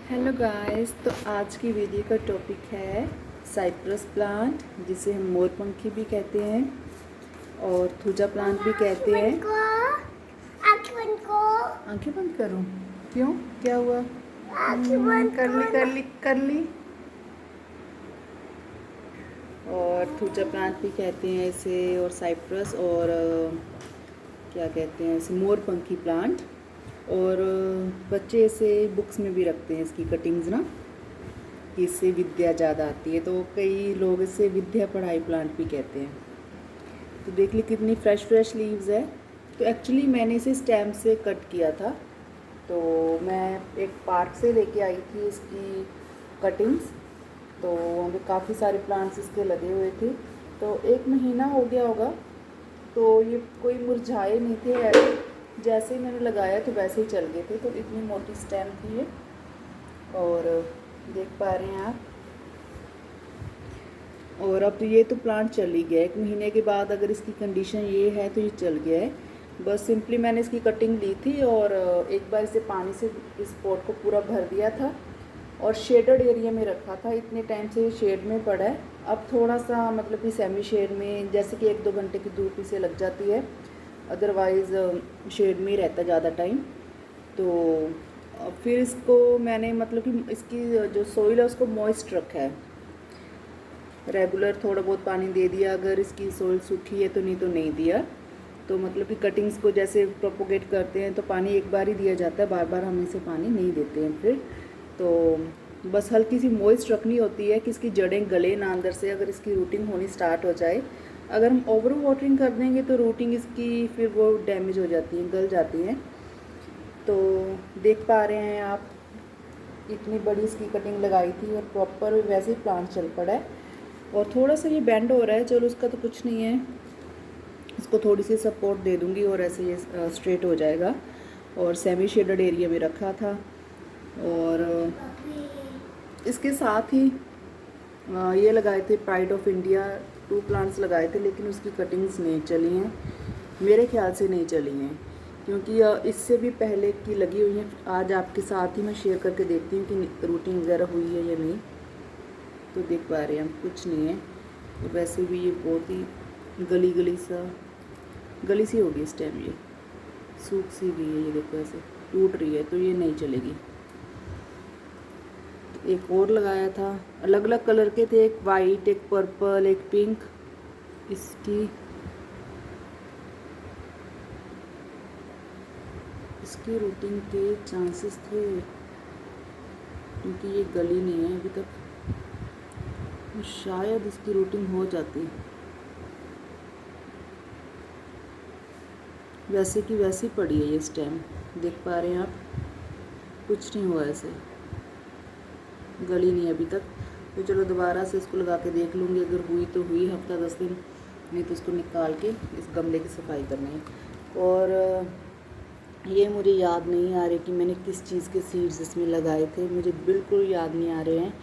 Hello guys, तो आज की वीडियो का टॉपिक है साइप्रस प्लांट, जिसे हम मोरपंखी भी कहते हैं और थूजा प्लांट भी कहते हैं। आंखें बंद करो। क्यों, क्या हुआ? कर ली। और थूजा प्लांट भी कहते हैं इसे, और साइप्रस, और क्या कहते हैं इसे, मोरपंखी प्लांट। और बच्चे इसे बुक्स में भी रखते हैं, इसकी कटिंग्स ना, कि इससे विद्या ज़्यादा आती है, तो कई लोग इसे विद्या पढ़ाई प्लांट भी कहते हैं। तो देख ली कितनी फ्रेश लीव्स है। तो एक्चुअली मैंने इसे स्टेम से कट किया था, तो मैं एक पार्क से लेके आई थी इसकी कटिंग्स। तो वहाँ पे काफ़ी सारे प्लांट्स इसके लगे हुए थे, तो 1 महीना हो गया होगा। तो ये कोई मुरझाए नहीं थे, जैसे ही मैंने लगाया तो वैसे ही चल गए थे। तो इतनी मोटी स्टेम थी ये, और देख पा रहे हैं आप। और अब तो ये तो प्लांट चल ही गया, 1 महीने के बाद अगर इसकी कंडीशन ये है तो ये चल गया है। बस सिंपली मैंने इसकी कटिंग ली थी और एक बार इसे पानी से इस पॉट को पूरा भर दिया था और शेडेड एरिया में रखा था। इतने टाइम से ये शेड में पड़ा है। अब थोड़ा सा मतलब कि सेमी शेड में, जैसे कि 1-2 घंटे की धूप इसे लग जाती है, अदरवाइज़ शेड में ही रहता ज़्यादा टाइम। तो फिर इसको मैंने मतलब कि इसकी जो सोइल है उसको मॉइस्ट रखा है, रेगुलर थोड़ा बहुत पानी दे दिया अगर इसकी सोइल सूखी है तो, नहीं तो नहीं दिया। तो मतलब कि कटिंग्स को जैसे प्रोपोगेट करते हैं तो पानी एक बार ही दिया जाता है, बार बार हम इसे पानी नहीं देते हैं फिर। तो बस हल्की सी मॉइस्ट रखनी होती है कि इसकी जड़ें गले ना अंदर से, अगर इसकी रूटिंग होनी स्टार्ट हो जाए। अगर हम ओवर वाटरिंग कर देंगे तो रूटिंग इसकी फिर वो डैमेज हो जाती है, गल जाती हैं। तो देख पा रहे हैं आप, इतनी बड़ी इसकी कटिंग लगाई थी और प्रॉपर वैसे ही प्लांट चल पड़ा है। और थोड़ा सा ये बेंड हो रहा है, चलो उसका तो कुछ नहीं है, इसको थोड़ी सी सपोर्ट दे दूंगी और ऐसे ये स्ट्रेट हो जाएगा। और सेमी शेडेड एरिया में रखा था। और इसके साथ ही ये लगाए थे प्राइड ऑफ इंडिया, 2 प्लांट्स लगाए थे, लेकिन उसकी कटिंग्स नहीं चली हैं, मेरे ख्याल से नहीं चली हैं, क्योंकि इससे भी पहले की लगी हुई हैं। आज आपके साथ ही मैं शेयर करके देखती हूँ कि रूटिंग वगैरह हुई है या नहीं। तो देख पा रहे हैं हम, कुछ नहीं है। तो वैसे भी ये बहुत ही गली सी होगी इस टाइम, ये सूख सी गई है, ये देखो ऐसे टूट रही है, तो ये नहीं चलेगी। तो एक और लगाया था, अलग अलग कलर के थे, एक वाइट, एक पर्पल, एक पिंक। इसकी रूटिंग के चांसेस थे, क्योंकि ये गली नहीं है अभी तक, शायद इसकी रूटिंग हो जाती। वैसे की वैसी पड़ी है ये स्टेम, देख पा रहे हैं आप, कुछ नहीं हुआ, ऐसे गली नहीं अभी तक। तो चलो दोबारा से इसको लगा के देख लूँगी, अगर हुई तो हुई, हफ्ता 10 दिन, नहीं तो इसको निकाल के इस गमले की सफाई करनी है। और ये मुझे याद नहीं आ रही कि मैंने किस चीज़ के सीड्स इसमें लगाए थे, मुझे बिल्कुल याद नहीं आ रहे हैं।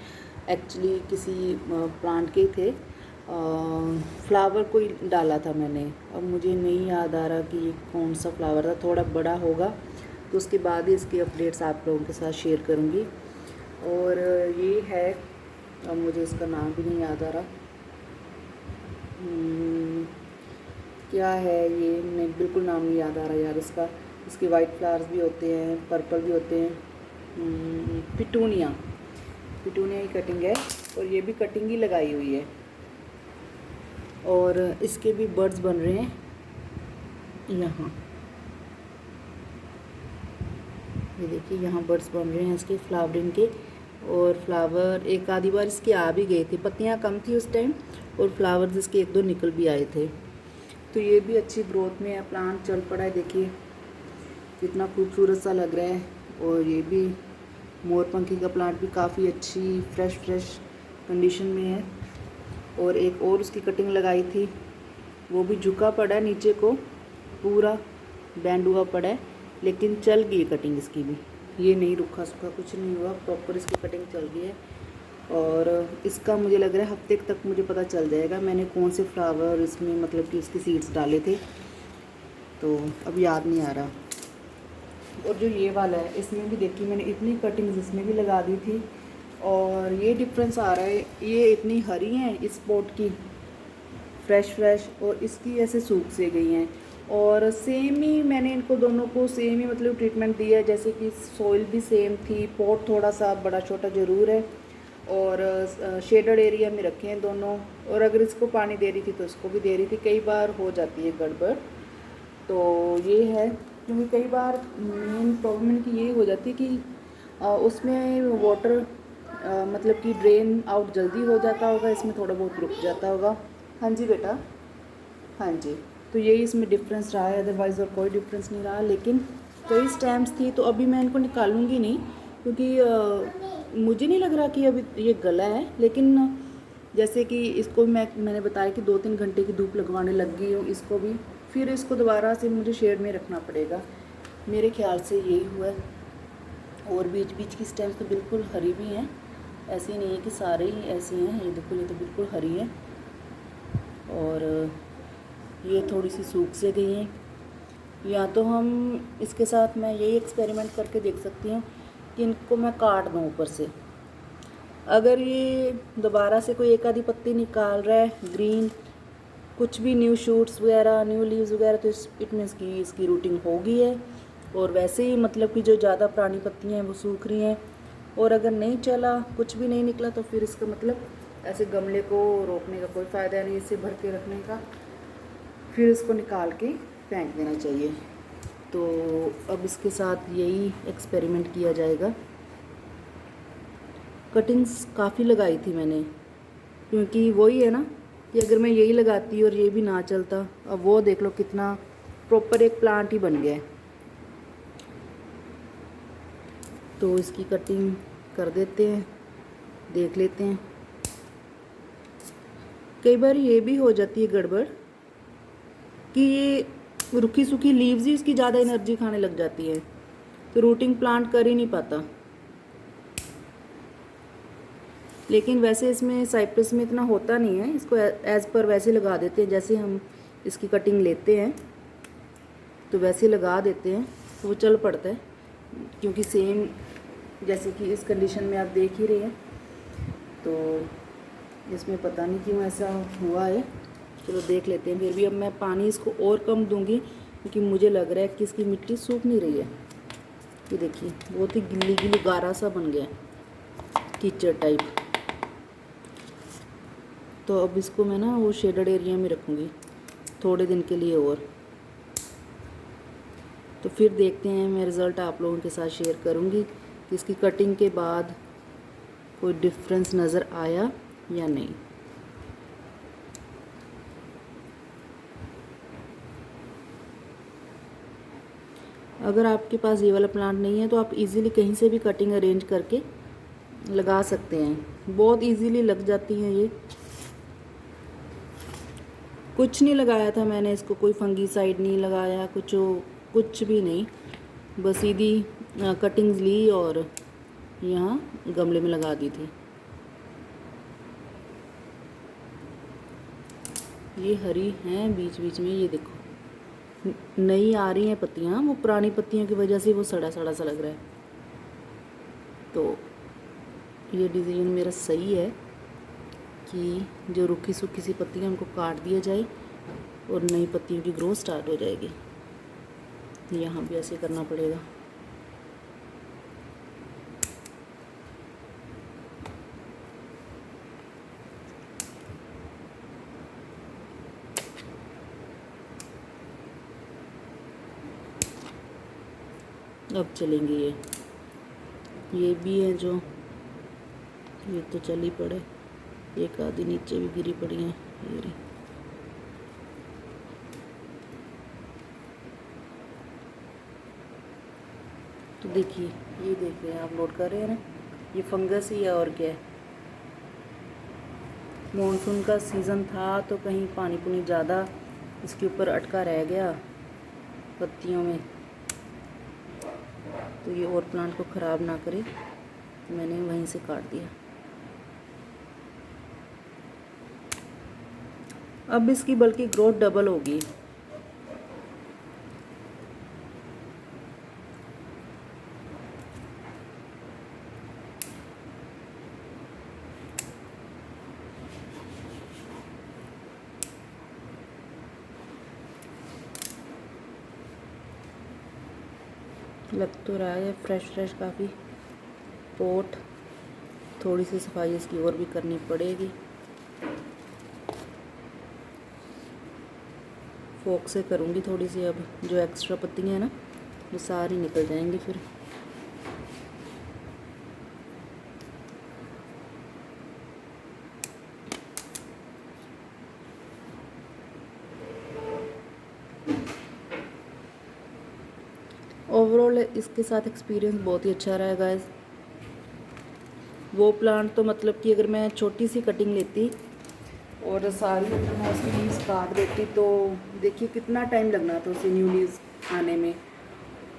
एक्चुअली किसी प्लांट के थे, फ्लावर कोई डाला था मैंने, अब मुझे नहीं याद आ रहा कि ये कौन सा फ्लावर था। थोड़ा बड़ा होगा तो उसके बाद ही इसकी अपडेट्स आप लोगों के साथ शेयर करूँगी। और ये है, अब मुझे इसका नाम भी नहीं याद आ रहा, क्या है ये, नहीं बिल्कुल नाम नहीं याद आ रहा यार इसका। इसके वाइट फ्लावर्स भी होते हैं, पर्पल भी होते हैं। पिटूनिया की कटिंग है, और ये भी कटिंग ही लगाई हुई है। और इसके भी बर्ड्स बन रहे हैं यहाँ, ये देखिए यहाँ बर्ड्स बन रहे हैं इसके फ्लावरिंग के। और फ्लावर एक आधी बार इसके आ भी गए थे, पत्तियाँ कम थी उस टाइम, और फ्लावर्स इसके 1-2 निकल भी आए थे। तो ये भी अच्छी ग्रोथ में है, प्लांट चल पड़ा है, देखिए कितना खूबसूरत सा लग रहा है। और ये भी मोरपंखी का प्लांट भी काफ़ी अच्छी फ्रेश कंडीशन में है। और एक और उसकी कटिंग लगाई थी, वो भी झुका पड़ा है नीचे को, पूरा बैंड हुआ पड़ा है, लेकिन चल गई कटिंग इसकी भी, ये नहीं रुका सूखा, कुछ नहीं हुआ, प्रॉपर इसकी कटिंग चल गई है। और इसका मुझे लग रहा है हफ्ते तक मुझे पता चल जाएगा मैंने कौन से फ्लावर इसमें मतलब कि इसके सीड्स डाले थे, तो अब याद नहीं आ रहा। और जो ये वाला है इसमें भी देखिए मैंने इतनी कटिंग्स इसमें भी लगा दी थी, और ये डिफरेंस आ रहा है, ये इतनी हरी हैं इस पॉट की फ्रेश और इसकी ऐसे सूख से गई हैं। और सेम ही मैंने इनको दोनों को सेम ही मतलब ट्रीटमेंट दिया है, जैसे कि सॉइल भी सेम थी, पॉट थोड़ा सा बड़ा छोटा ज़रूर है, और शेडेड एरिया में रखे हैं दोनों। और अगर इसको पानी दे रही थी तो इसको भी दे रही थी, कई बार हो जाती है गड़बड़। तो ये है, क्योंकि कई बार मेन प्रॉब्लम इनकी ये हो जाती है कि उसमें वाटर मतलब कि ड्रेन आउट जल्दी हो जाता होगा, इसमें थोड़ा बहुत रुक जाता होगा। हाँ जी बेटा, हाँ जी। तो यही इसमें डिफरेंस रहा है, अदरवाइज़ और कोई डिफरेंस नहीं रहा। लेकिन कई स्टैम्प्स थी, तो अभी मैं इनको निकालूंगी नहीं, क्योंकि मुझे नहीं लग रहा कि अभी ये गला है। लेकिन जैसे कि इसको मैंने बताया कि 2-3 घंटे की धूप लगवाने लग गई हूँ इसको भी, फिर इसको दोबारा से मुझे शेड में रखना पड़ेगा, मेरे ख्याल से यही हुआ है। और बीच बीच की स्टेम्स तो बिल्कुल हरी भी हैं, ऐसी नहीं है कि सारे ही ऐसी हैं। ये देखो, ये तो बिल्कुल हरी है, और ये थोड़ी सी सूख से गई हैं। या तो हम इसके साथ मैं यही एक्सपेरिमेंट करके देख सकती हूँ कि इनको मैं काट दूँ ऊपर से। अगर ये दोबारा से कोई एक आधी पत्ती निकाल रहा है ग्रीन, कुछ भी न्यू शूट्स वगैरह, न्यू लीव्स वगैरह, तो इट मीन्स की इसकी रूटिंग हो गई है। और वैसे ही मतलब कि जो ज़्यादा पुरानी पत्तियाँ हैं वो सूख रही हैं। और अगर नहीं चला, कुछ भी नहीं निकला, तो फिर इसका मतलब ऐसे गमले को रोकने का कोई फ़ायदा नहीं, इसे भर के रखने का, फिर इसको निकाल के फेंक देना चाहिए। तो अब इसके साथ यही एक्सपेरिमेंट किया जाएगा। कटिंग्स काफ़ी लगाई थी मैंने, क्योंकि वही है ना कि अगर मैं यही लगाती और ये भी ना चलता, अब वो देख लो कितना प्रॉपर एक प्लांट ही बन गया है। तो इसकी कटिंग कर देते हैं, देख लेते हैं। कई बार ये भी हो जाती है गड़बड़ कि ये रूखी सूखी लीव्स ही इसकी ज़्यादा एनर्जी खाने लग जाती है, तो रूटिंग प्लांट कर ही नहीं पाता। लेकिन वैसे इसमें साइप्रस में इतना होता नहीं है, इसको एज़ पर वैसे लगा देते हैं, जैसे हम इसकी कटिंग लेते हैं तो वैसे लगा देते हैं, तो वो चल पड़ता है। क्योंकि सेम जैसे कि इस कंडीशन में आप देख ही रहे हैं, तो इसमें पता नहीं क्यों ऐसा हुआ है। चलो देख लेते हैं। फिर भी अब मैं पानी इसको और कम दूंगी, क्योंकि मुझे लग रहा है कि इसकी मिट्टी सूख नहीं रही है। ये देखिए, बहुत ही गिल्ली गिल्ली गारा सा बन गया, कीचड़ टाइप। तो अब इसको मैं ना वो शेडेड एरिया में रखूँगी थोड़े दिन के लिए और। तो फिर देखते हैं, मैं रिज़ल्ट आप लोगों के साथ शेयर करूँगी कि इसकी कटिंग के बाद कोई डिफरेंस नज़र आया या नहीं। अगर आपके पास ये वाला प्लांट नहीं है तो आप इजीली कहीं से भी कटिंग अरेंज करके लगा सकते हैं, बहुत इजीली लग जाती हैं ये। कुछ नहीं लगाया था मैंने इसको, कोई फंगीसाइड नहीं लगाया, कुछ भी नहीं, बस सीधी कटिंग्स ली और यहाँ गमले में लगा दी थी। ये हरी हैं बीच बीच में, ये देखो नई आ रही हैं पत्तियाँ, वो पुरानी पत्तियों की वजह से वो सड़ा सड़ा सा लग रहा है। तो ये डिसीजन मेरा सही है कि जो रूखी सूखी सी पत्तियाँ उनको काट दिया जाए और नई पत्तियों की ग्रोथ स्टार्ट हो जाएगी। यहाँ भी ऐसे करना पड़ेगा। अब चलेंगे ये भी है जो, ये तो चल ही पड़े, एक आधी नीचे भी गिरी पड़ी हैं ये रही। तो देखिए, ये देख रहे हैं आप, नोट कर रहे हैं ना, ये फंगस ही है और क्या है। मॉनसून का सीज़न था तो कहीं पानी पुनी ज़्यादा इसके ऊपर अटका रह गया पत्तियों में, तो ये और प्लांट को ख़राब ना करे, तो मैंने वहीं से काट दिया। अब इसकी बल्कि ग्रोथ डबल होगी। लग तो रहा है फ्रेश काफ़ी पोट। थोड़ी सी सफाई इसकी और भी करनी पड़ेगी। फोक से करूँगी थोड़ी सी। अब जो एक्स्ट्रा पत्तियाँ हैं ना वो सारी निकल जाएंगी फिर। ओवरऑल इसके साथ एक्सपीरियंस बहुत ही अच्छा रहा है गाइस। वो प्लांट तो मतलब कि अगर मैं छोटी सी कटिंग लेती और सारी अगर मैं उसकी लीव्स काट देती तो देखिए कितना टाइम लगना था उसे न्यू लीव्स आने में।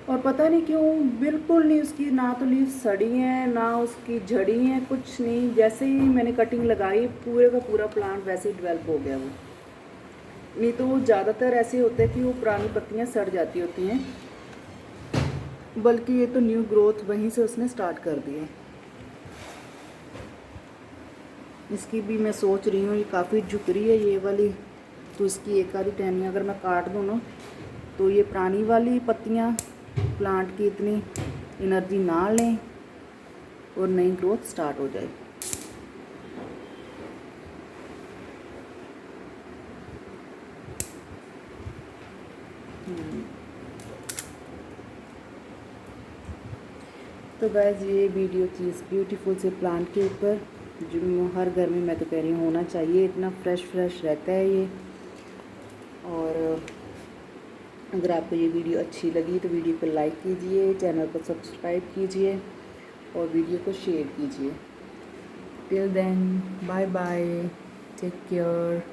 और पता नहीं क्यों बिल्कुल नहीं उसकी, ना तो लीव्स सड़ी हैं ना उसकी झड़ी हैं, कुछ नहीं। जैसे ही मैंने कटिंग लगाई पूरे का पूरा प्लांट वैसे ही डेवलप हो गया वो। नहीं तो ज़्यादातर ऐसे होता है कि वो पुरानी पत्तियाँ सड़ जाती होती हैं, बल्कि ये तो न्यू ग्रोथ वहीं से उसने स्टार्ट कर दी है। इसकी भी मैं सोच रही हूँ, ये काफ़ी झुक रही है ये वाली, तो इसकी एक आधी टहनियाँ अगर मैं काट दूँ ना तो ये पुरानी वाली पत्तियाँ प्लांट की इतनी एनर्जी ना लें और नई ग्रोथ स्टार्ट हो जाए। तो गाइस ये वीडियो थी इस ब्यूटीफुल से प्लांट के ऊपर, जो हर घर में मैं तो कह रही हूँ होना चाहिए। इतना फ्रेश रहता है ये। और अगर आपको ये वीडियो अच्छी लगी तो वीडियो को लाइक कीजिए, चैनल को सब्सक्राइब कीजिए और वीडियो को शेयर कीजिए। Till then bye bye, take care.